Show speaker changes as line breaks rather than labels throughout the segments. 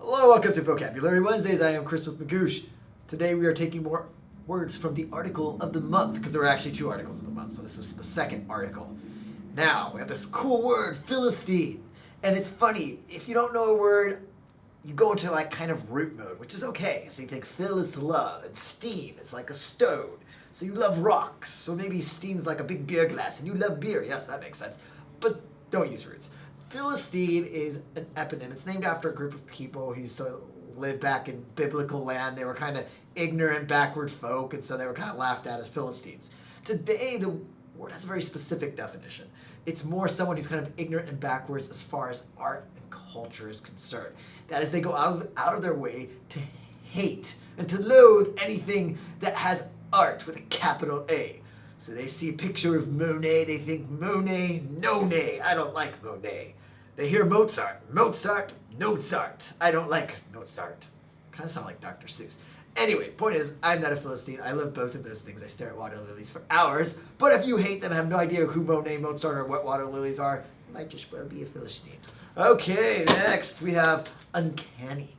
Hello, welcome to Vocabulary Wednesdays. I am Chris with Magoosh. Today we are taking more words from the article of the month, because there are actually two articles of the month, so this is the second article. Now, we have this cool word, Philistine. And it's funny, if you don't know a word, you go into like kind of root mode, which is okay. So you think Phil is to love, and steam is like a stone. So you love rocks, so maybe steam's like a big beer glass, and you love beer. Yes, that makes sense. But don't use roots. Philistine is an eponym. It's named after a group of people who used to live back in biblical land. They were kind of ignorant, backward folk, and so they were kind of laughed at as Philistines. Today, the word has a very specific definition. It's more someone who's kind of ignorant and backwards as far as art and culture is concerned. That is, they go out of their way to hate and to loathe anything that has art with a capital A. So they see a picture of Monet, they think Monet, no nay, I don't like Monet. They hear Mozart, Mozart, Mozart, I don't like Mozart. Kind of sound like Dr. Seuss. Anyway, point is, I'm not a Philistine. I love both of those things. I stare at water lilies for hours. But if you hate them and have no idea who Monet, Mozart, or what water lilies are, you might just well be a Philistine. Okay, next we have uncanny.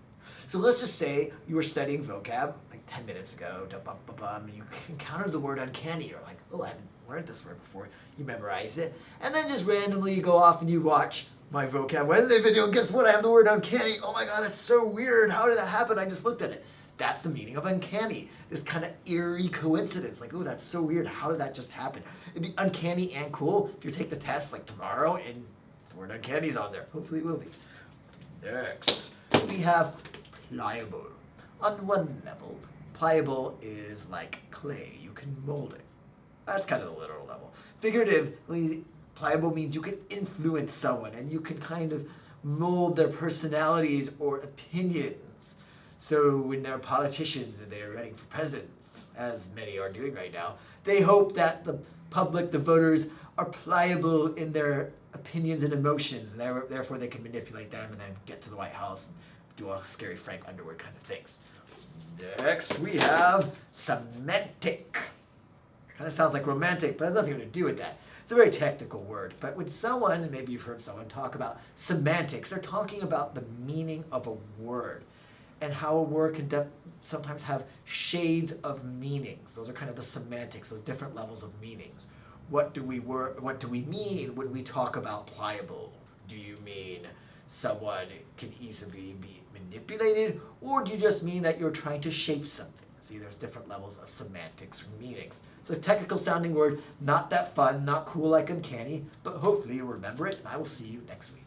So let's just say you were studying vocab like 10 minutes ago, and you encountered the word uncanny. You're like, oh, I haven't learned this word before. You memorize it. And then just randomly you go off and you watch my Vocab Wednesday video, and guess what? I have the word uncanny. Oh my God, that's so weird. How did that happen? I just looked at it. That's the meaning of uncanny. This kind of eerie coincidence. Like, oh, that's so weird. How did that just happen? It'd be uncanny and cool if you take the test like tomorrow and the word uncanny's on there. Hopefully it will be. Next, we have pliable. On one level, pliable is like clay. You can mold it. That's kind of the literal level. Figuratively, pliable means you can influence someone and you can kind of mold their personalities or opinions. So when they're politicians and they're running for presidents, as many are doing right now, they hope that the public, the voters, are pliable in their opinions and emotions, and therefore they can manipulate them and then get to the White House and do all scary Frank Underwood kind of things. Next, we have semantic. Kind of sounds like romantic, but has nothing to do with that. It's a very technical word, but when someone, and maybe you've heard someone talk about semantics, they're talking about the meaning of a word and how a word can sometimes have shades of meanings. Those are kind of the semantics, those different levels of meanings. What do we mean when we talk about pliable? Do you mean someone can easily be manipulated, or do you just mean that you're trying to shape something? See, there's different levels of semantics or meanings. So a technical sounding word, not that fun, not cool like uncanny, but hopefully you'll remember it, and I will see you next week.